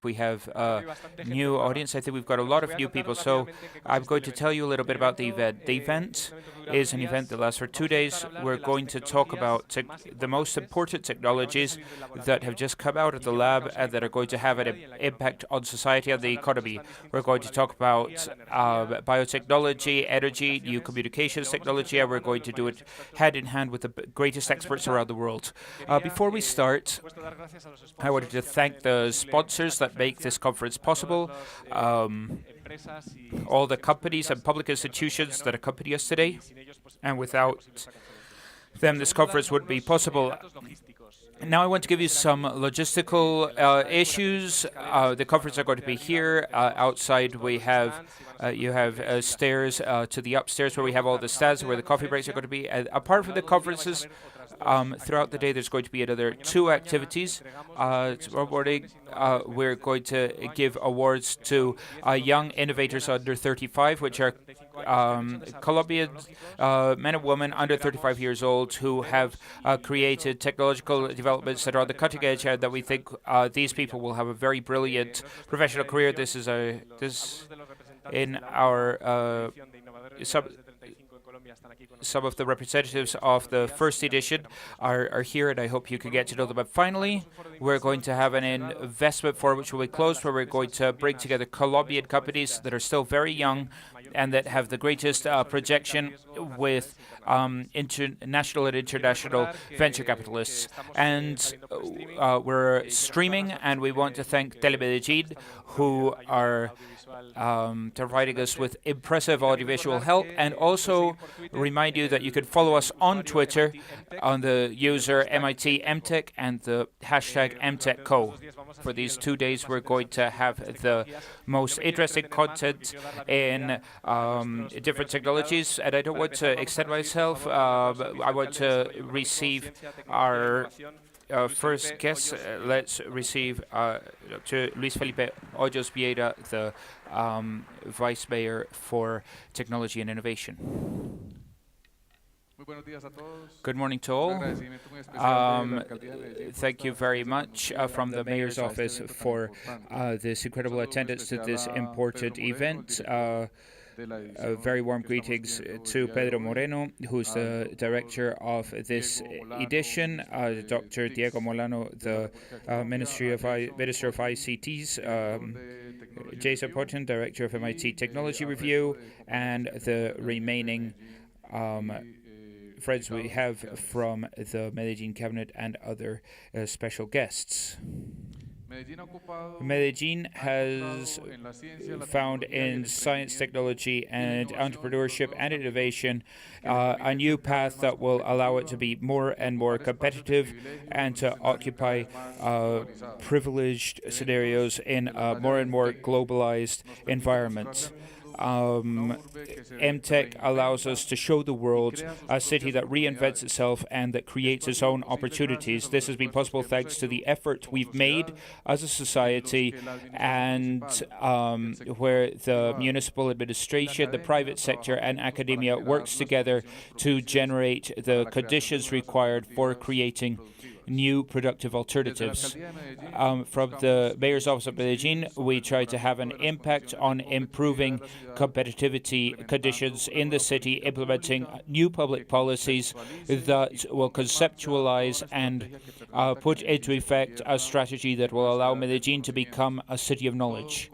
we have a new audience. I think we've got a lot of new people. So I'm going to tell you a little bit about the event. The event is an event that lasts for 2 days. We're going to talk about the most important technologies that have just come out of the lab and that are going to have an impact on society and the economy. We're going to talk about biotechnology, energy, new communications technology, and we're going to do it hand in hand with the greatest experts around the world. Before we start, I wanted to thank the sponsors that make this conference possible, all the companies and public institutions that accompany us today, and without them this conference wouldn't be possible. Now I want to give you some logistical issues. The conference are going to be here. Outside we have, you have stairs to the upstairs where we have all the stands where the coffee breaks are going to be. Apart from the conferences, throughout the day there's going to be another 2 activities. Tomorrow morning we're going to give awards to young innovators under 35, which are Colombian men and women under 35 years old who have created technological developments that are on the cutting edge and that we think these people will have a very brilliant professional career. This is in our some of the representatives of the first edition are here, and I hope you can get to know them. But finally, we're going to have an investment forum which will be closed, where we're going to bring together Colombian companies that are still very young and that have the greatest projection with national and international venture capitalists. And we're streaming, and we want to thank Telemedellín, who are providing us with impressive audiovisual help, and also remind you that you can follow us on Twitter on the user MIT EmTech and the hashtag EmTechCo. For these 2 days, we're going to have the most interesting content in different technologies, and I don't want to extend myself. I want to receive our first guest. Let's receive to Luis Felipe Hoyos Vieira, the Vice Mayor for Technology and Innovation. Good morning to all. Thank you very much from the Mayor's Office for this incredible attendance to this important event. Very warm greetings to Pedro Moreno, who's the director of this edition, Dr. Diego Molano, the Minister of ICTs, Jason Porton, director of MIT Technology Review, and the remaining friends we have from the Medellin cabinet and other special guests. Medellin has found in science, technology, and entrepreneurship and innovation a new path that will allow it to be more and more competitive and to occupy privileged scenarios in a more and more globalized environment. EmTech allows us to show the world a city that reinvents itself and that creates its own opportunities. This has been possible thanks to the effort we've made as a society, and where the municipal administration, the private sector, and academia works together to generate the conditions required for creating new productive alternatives. From the Mayor's Office of Medellin, we try to have an impact on improving competitivity conditions in the city, implementing new public policies that will conceptualize and put into effect a strategy that will allow Medellin to become a city of knowledge,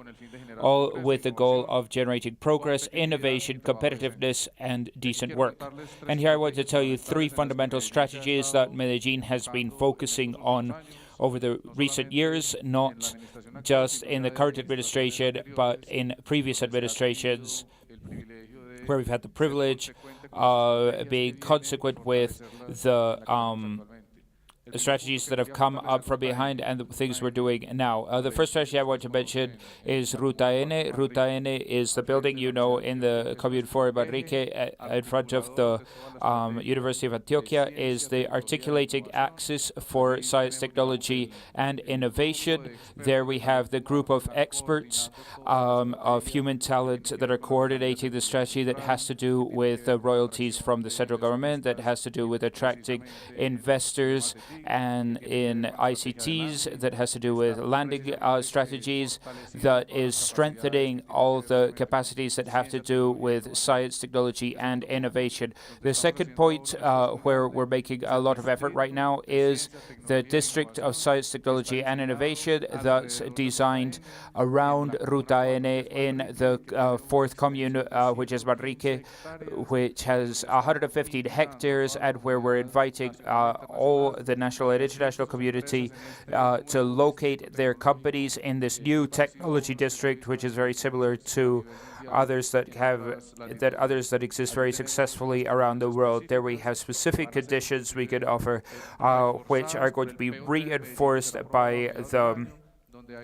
all with the goal of generating progress, innovation, competitiveness, and decent work. And here I want to tell you 3 fundamental strategies that Medellin has been focusing on over the recent years, not just in the current administration, but in previous administrations, where we've had the privilege of being consequent with the strategies that have come up from behind and the things we're doing now. The first strategy I want to mention is Ruta N. Ruta N is the building you know in the Commune 4 Barrique in front of the University of Antioquia, is the articulating axis for science, technology, and innovation. There we have the group of experts of human talent that are coordinating the strategy that has to do with royalties from the central government, that has to do with attracting investors and in ICTs that has to do with landing strategies, that is strengthening all the capacities that have to do with science, technology, and innovation. The second point where we're making a lot of effort right now is the District of Science, Technology, and Innovation that's designed around Ruta N in the fourth commune, which is Manrique, which has 115 hectares, and where we're inviting all the national and international community to locate their companies in this new technology district, which is very similar to others that exist very successfully around the world. There we have specific conditions we could offer, which are going to be reinforced by the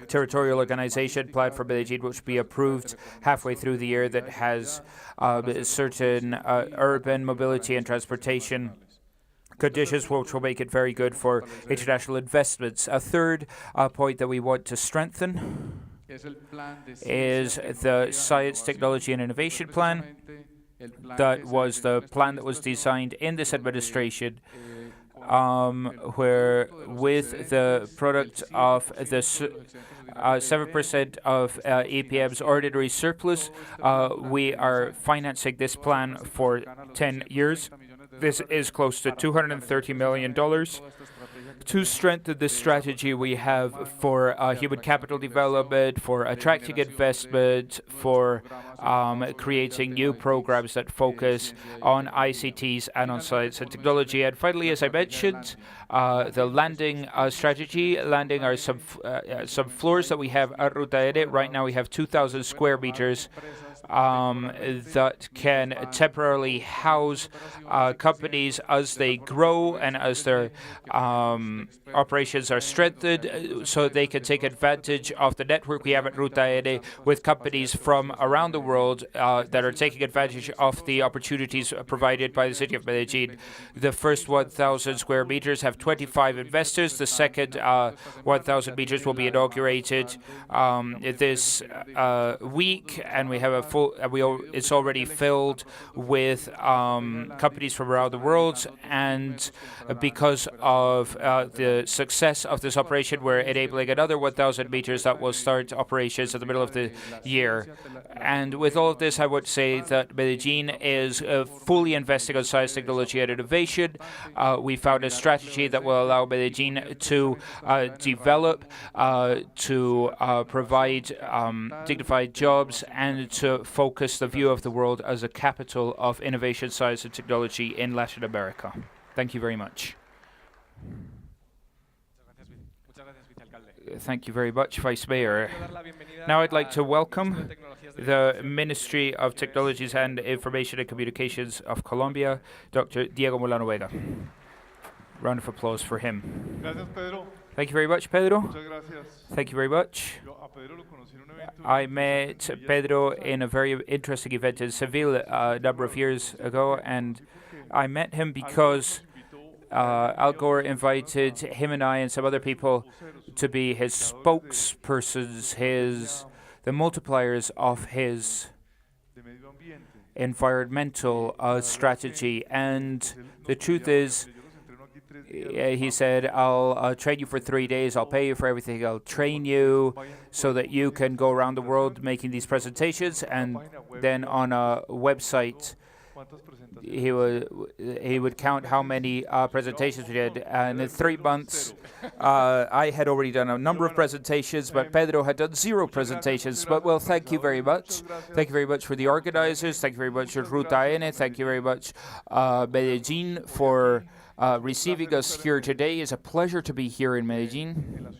territorial organization plan for Medellin, which will be approved halfway through the year, that has certain urban mobility and transportation conditions which will make it very good for international investments. A third point that we want to strengthen is the Science, Technology, and Innovation Plan. That was the plan that was designed in this administration, where with the product of the 7% of EPM's ordinary surplus, we are financing this plan for 10 years. This is close to $230 million. To strengthen the strategy we have for human capital development, for attracting investment, for creating new programs that focus on ICTs and on science and technology. And finally, as I mentioned, the landing strategy. Landing are some floors that we have at Ruta N. Right now we have 2,000 square meters that can temporarily house companies as they grow and as their operations are strengthened, so they can take advantage of the network we have at Ruta N with companies from around the world that are taking advantage of the opportunities provided by the city of Medellin. The first 1,000 square meters have 25 investors. The second 1,000 meters will be inaugurated this week, and we have a full. It's already filled with companies from around the world, and because of the success of this operation, we're enabling another 1,000 meters that will start operations in the middle of the year. And with all of this, I would say that Medellin is fully investing in science, technology, and innovation. We found a strategy that will allow Medellin to develop, to provide dignified jobs, and to focus the view of the world as a capital of innovation, science, and technology in Latin America. Thank you very much. Thank you very much, Vice Mayor. Now I'd like to welcome the Ministry of Technologies and Information and Communications of Colombia, Dr. Diego Molano Vega. Round of applause for him. Thank you very much, Pedro. Thank you very much. I met Pedro in a very interesting event in Seville a number of years ago, and I met him because Al Gore invited him and I and some other people to be his spokespersons, the multipliers of his environmental strategy. And the truth is, he said, I'll train you for 3 days, I'll pay you for everything, I'll train you so that you can go around the world making these presentations, and then on a website he would count how many presentations we did. And in 3 months, I had already done a number of presentations, but Pedro had done 0 presentations. But, well, thank you very much. Thank you very much for the organizers. Thank you very much for Ruta N. Thank you very much, Medellin, for receiving us here today. It's a pleasure to be here in Medellin,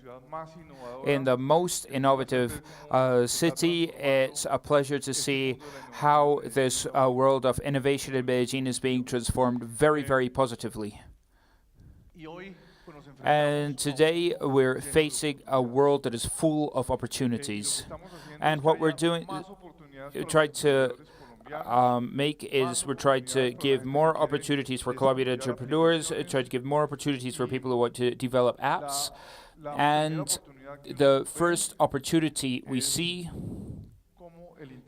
in the most innovative city. It's a pleasure to see how this world of innovation in Medellin is being transformed very, very positively. And today we're facing a world that is full of opportunities. And what we're doing, trying to we're trying to give more opportunities for Colombian entrepreneurs, try to give more opportunities for people who want to develop apps. And the first opportunity we see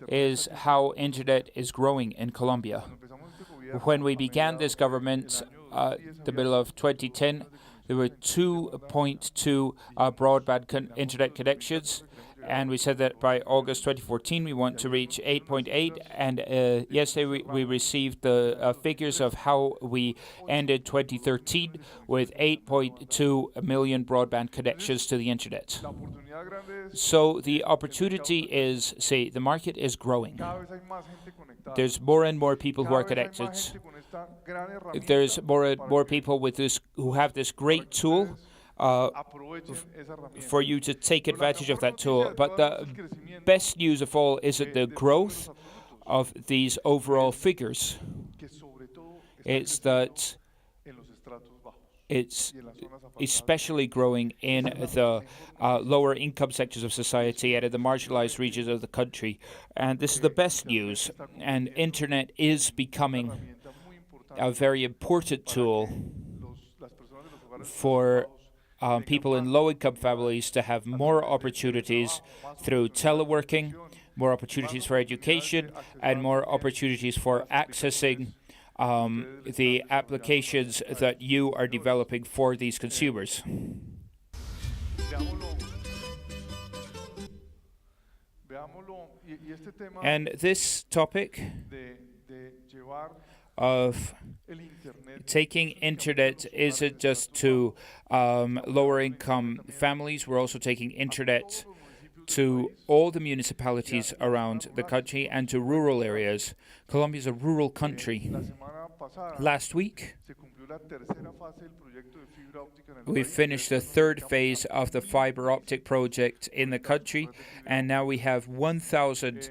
is how internet is growing in Colombia. When we began this government, the middle of 2010, there were 2.2 broadband internet connections, and we said that by August 2014 we want to reach 8.8, and yesterday we received the figures of how we ended 2013 with 8.2 million broadband connections to the internet. So the opportunity is, say, the market is growing. There's more and more people who are connected. There's more and more people with this who have this great tool for you to take advantage of that tool. But the best news of all is that the growth of these overall figures, it's that it's especially growing in the lower income sectors of society and in the marginalized regions of the country. And this is the best news. And internet is becoming a very important tool for people in low-income families to have more opportunities through teleworking, more opportunities for education, and more opportunities for accessing the applications that you are developing for these consumers. And this topic of taking internet isn't just to lower income families, we're also taking internet to all the municipalities around the country and to rural areas. Colombia is a rural country. Last week, we finished the third phase of the fiber optic project in the country, and now we have 1,000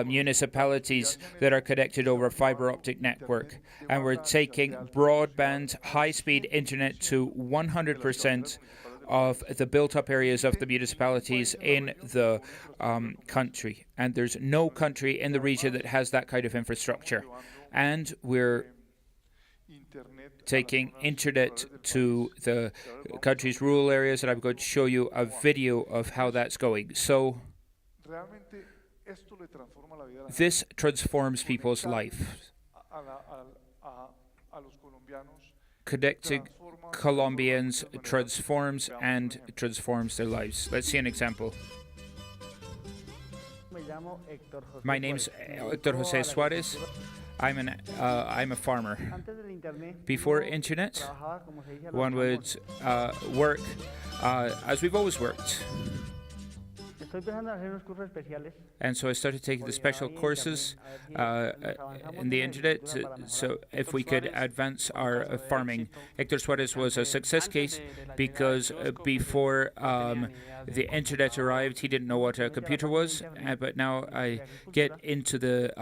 municipalities that are connected over a fiber optic network. And we're taking broadband, high-speed internet to 100% of the built-up areas of the municipalities in the country. And there's no country in the region that has that kind of infrastructure. And we're taking internet to the country's rural areas, and I'm going to show you a video of how that's going. So this transforms people's life. Connecting Colombians transforms their lives. Let's see an example. My name's Héctor José Suárez. I'm a farmer. Before internet, one would work as we've always worked. And so I started taking the special courses in the internet, so if we could advance our farming. Héctor Suárez was a success case because before the internet arrived, he didn't know what a computer was, but now I get into the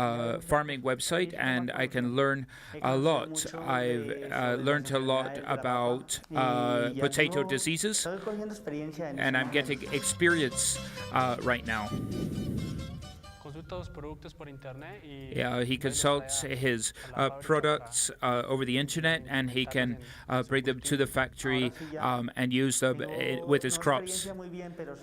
farming website and I can learn a lot. I've learned a lot about potato diseases, and I'm getting experience right now. Yeah, he consults his products over the internet, and he can bring them to the factory and use them with his crops.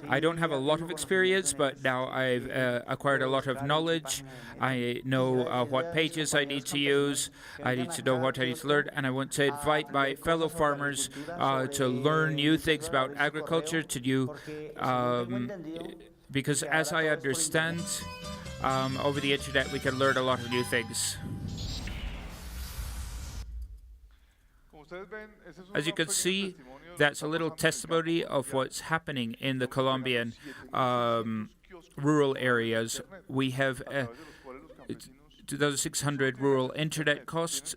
I don't have a lot of experience, but now I've acquired a lot of knowledge. I know what pages I need to use. I need to know what I need to learn, and I want to invite my fellow farmers to learn new things about agriculture, to do because as I understand, over the internet we can learn a lot of new things. As you can see, that's a little testimony of what's happening in the Colombian rural areas. We have 2,600 rural internet kiosks,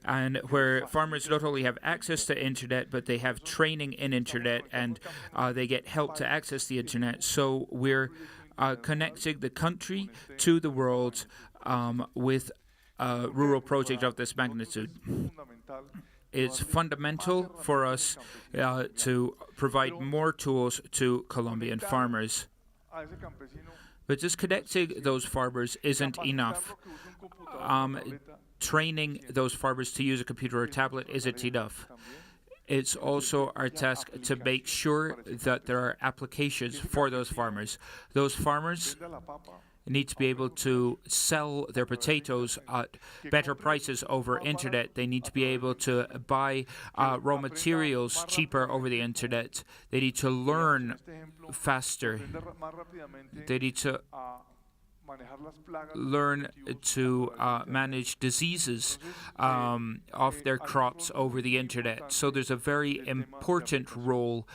and where farmers not only have access to internet, but they have training in internet, and they get help to access the internet. So we're connecting the country to the world with a rural project of this magnitude. It's fundamental for us to provide more tools to Colombian farmers. But just connecting those farmers isn't enough. Training those farmers to use a computer or a tablet isn't enough. It's also our task to make sure that there are applications for those farmers. Those farmers, need to be able to sell their potatoes at better prices over internet. They need to be able to buy raw materials cheaper over the internet. They need to learn faster. They need to learn to manage diseases of their crops over the internet. So there's a very important role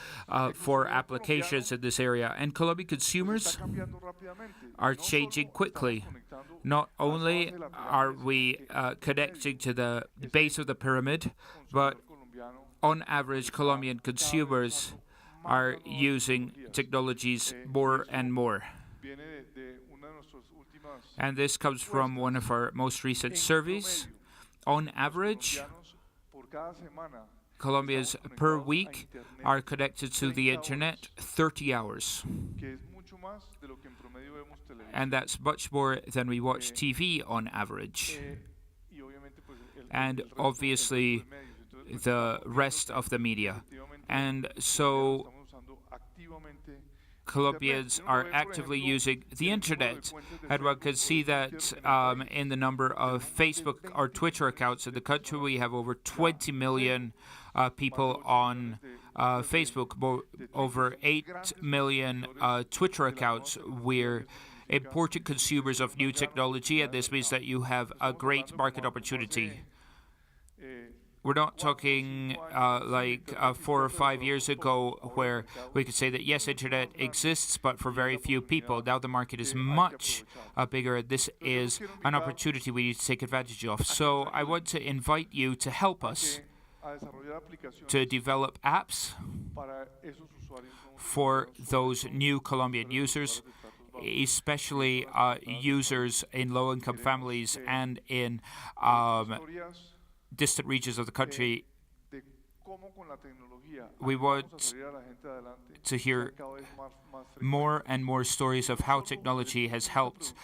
for applications in this area. And Colombian consumers are changing quickly. Not only are we connecting to the base of the pyramid, but on average, Colombian consumers are using technologies more and more. And this comes from one of our most recent surveys. On average, Colombians per week are connected to the internet 30 hours. And that's much more than we watch TV on average. And obviously, the rest of the media. And so Colombians are actively using the internet, and one can see that in the number of Facebook or Twitter accounts in the country. We have over 20 million people on Facebook, over 8 million Twitter accounts. We're important consumers of new technology, and this means that you have a great market opportunity. We're not talking like 4 or 5 years ago where we could say that, yes, internet exists, but for very few people. Now the market is much bigger. This is an opportunity we need to take advantage of. So I want to invite you to help us to develop apps for those new Colombian users, especially users in low-income families and in distant regions of the country. We want to hear more and more stories of how technology has helped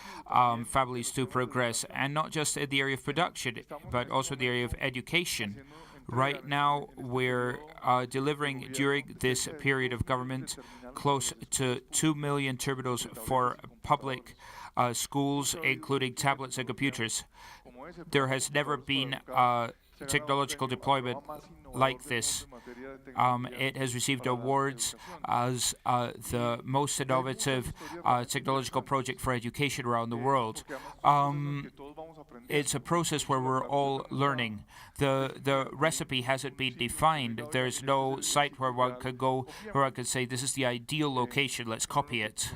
families to progress, and not just in the area of production, but also in the area of education. Right now, we're delivering during this period of government close to 2 million terminals for public schools, including tablets and computers. There has never been technological deployment like this. It has received awards as the most innovative technological project for education around the world. It's a process where we're all learning. The recipe hasn't been defined. There's no site where one could go, where one could say, this is the ideal location, let's copy it.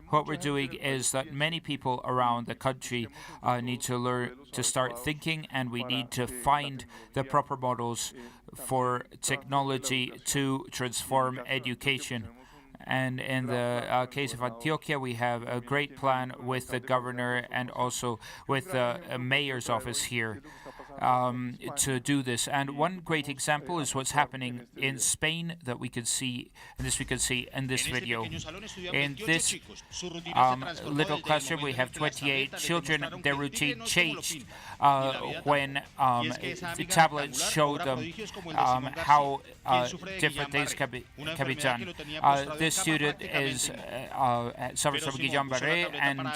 What we're doing is that many people around the country need to learn to start thinking, and we need to find the proper models for technology to transform education. And in the case of Antioquia, we have a great plan with the governor and also with the mayor's office here to do this. And one great example is what's happening in Spain that we can see, and this we can see in this video. In this little classroom, we have 28 children. Their routine changed when the tablet showed them how different things can be done. This student is suffers from Guillain-Barré, and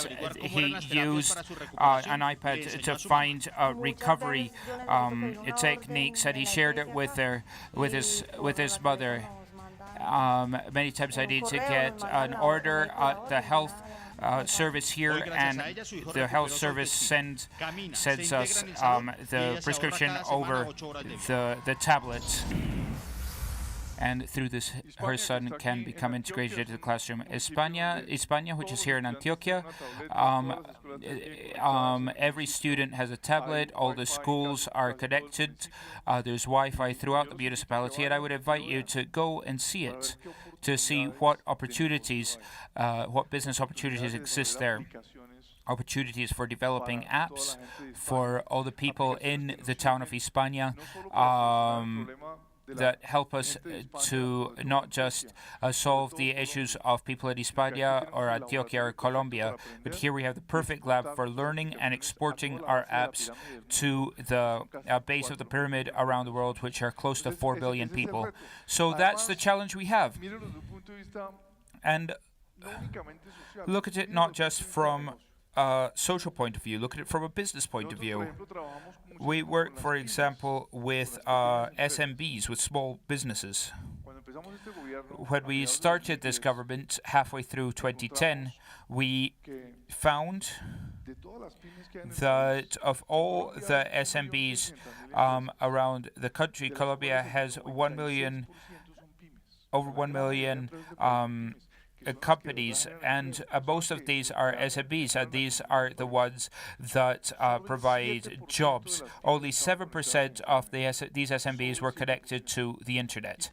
he used an iPad to find recovery techniques, and he shared it with his mother. Many times I need to get an order at the health service here, and the health service sends us the prescription over the tablet. And through this, her son can become integrated into the classroom. España, which is here in Antioquia, every student has a tablet. All the schools are connected. There's Wi-Fi throughout the municipality, and I would invite you to go and see it, to see what opportunities, what business opportunities exist there. Opportunities for developing apps for all the people in the town of España, that help us to not just solve the issues of people in España or Antioquia or Colombia, but here we have the perfect lab for learning and exporting our apps to the base of the pyramid around the world, which are close to 4 billion people. So that's the challenge we have. And look at it not just from a social point of view, look at it from a business point of view. We work, for example, with SMBs, with small businesses. When we started this government halfway through 2010, we found that of all the SMBs around the country, Colombia has over 1 million companies, and most of these are SMBs, and these are the ones that provide jobs. Only 7% of these SMBs were connected to the internet.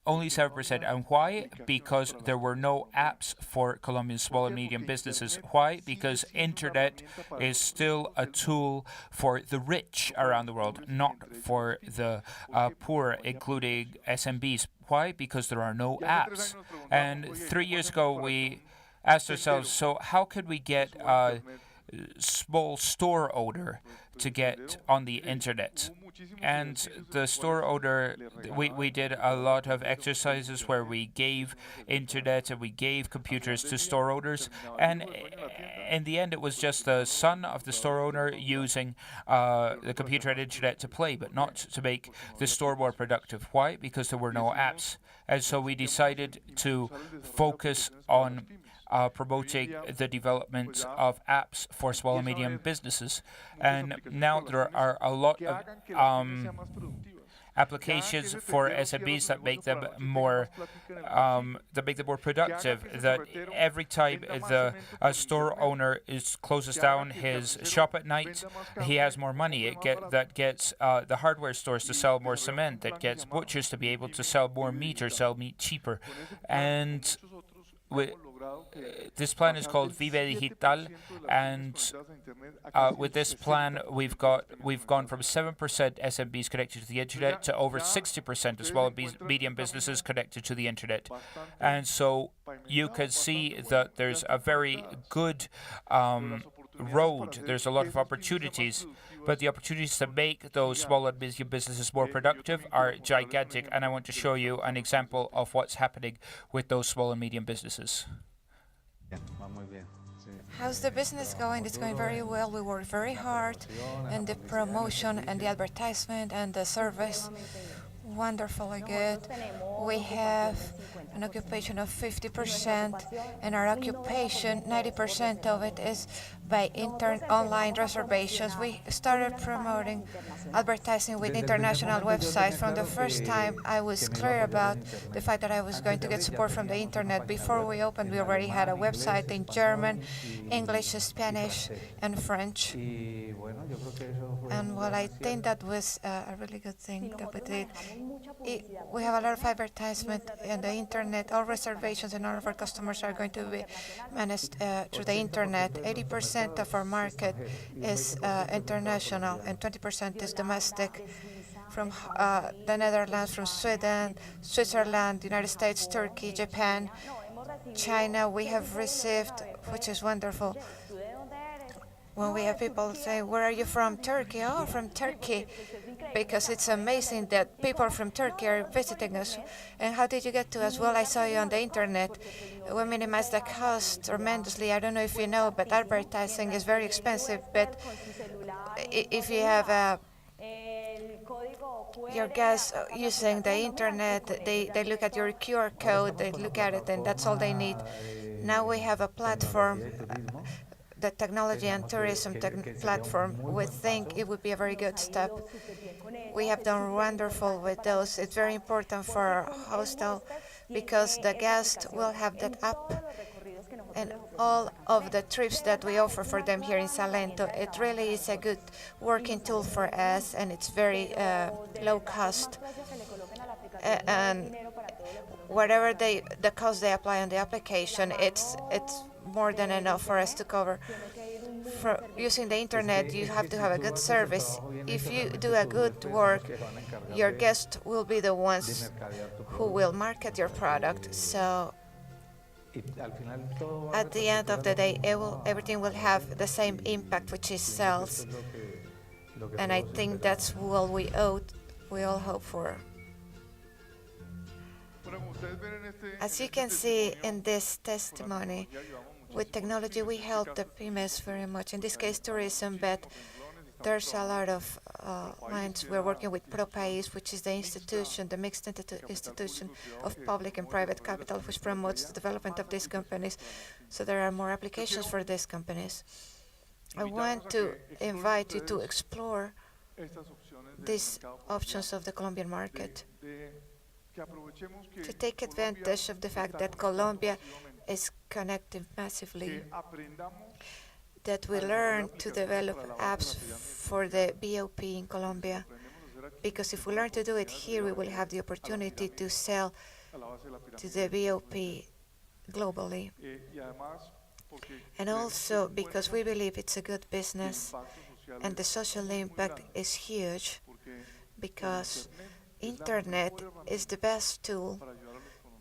Only 7%. And why? Because there were no apps for Colombian small and medium businesses. Why? Because internet is still a tool for the rich around the world, not for the poor, including SMBs. Why? Because there are no apps. And 3 years ago, we asked ourselves, so how could we get a small store owner to get on the internet? And the store owner, we did a lot of exercises where we gave internet and we gave computers to store owners. And in the end, it was just the son of the store owner using the computer and internet to play, but not to make the store more productive. Why? Because there were no apps. And so we decided to focus on promoting the development of apps for small and medium businesses. And now there are a lot of applications for SMBs that make them more productive. That every time the store owner closes down his shop at night, he has more money. That gets the hardware stores to sell more cement. That gets butchers to be able to sell more meat or sell meat cheaper. And this plan is called Vive Digital, and with this plan, we've gone from 7% SMBs connected to the internet to over 60% of small and medium businesses connected to the internet. And so you can see that there's a very good road. There's a lot of opportunities, but the opportunities to make those small and medium businesses more productive are gigantic. And I want to show you an example of what's happening with those small and medium businesses. How's the business going? It's going very well. We work very hard in the promotion and the advertisement and the service. Wonderfully good. We have an occupation of 50%, and our occupation, 90% of it is by online reservations. We started promoting advertising with international websites. From the first time, I was clear about the fact that I was going to get support from the internet. Before we opened, we already had a website in German, English, Spanish, and French. And well, I think that was a really good thing that we did. We have a lot of advertisement in the internet. All reservations and all of our customers are going to be managed through the internet. 80% of our market is international and 20% is domestic. From the Netherlands, from Sweden, Switzerland, United States, Turkey, Japan, China, we have received, which is wonderful. When we have people say, where are you from? Turkey. Oh, from Turkey. Because it's amazing that people from Turkey are visiting us. And how did you get to us? Well, I saw you on the internet. We minimize the cost tremendously. I don't know if you know, but advertising is very expensive. But if you have your guests using the internet, they look at your QR code, they look at it, and that's all they need. Now we have a platform, the technology and tourism platform. We think it would be a very good step. We have done wonderful with those. It's very important for our hostel because the guest will have that app and all of the trips that we offer for them here in Salento. It really is a good working tool for us, and it's very low cost. And whatever the cost they apply on the application, it's more than enough for us to cover. For using the internet, you have to have a good service. If you do a good work, your guests will be the ones who will market your product. So at the end of the day, everything will have the same impact, which is sales. And I think that's what we all hope for. As you can see in this testimony, with technology we help the pymes very much. In this case, tourism, but there's a lot of lines. We're working with ProPaís, which is the institution, the mixed institution of public and private capital, which promotes the development of these companies. So there are more applications for these companies. I want to invite you to explore these options of the Colombian market, to take advantage of the fact that Colombia is connected massively, that we learn to develop apps for the BOP in Colombia, because if we learn to do it here, we will have the opportunity to sell to the BOP globally. And also because we believe it's a good business and the social impact is huge, because Internet is the best tool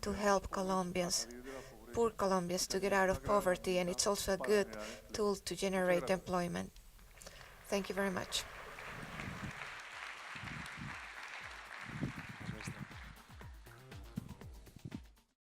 to help Colombians, poor Colombians, to get out of poverty, and it's also a good tool to generate employment. Thank you very much.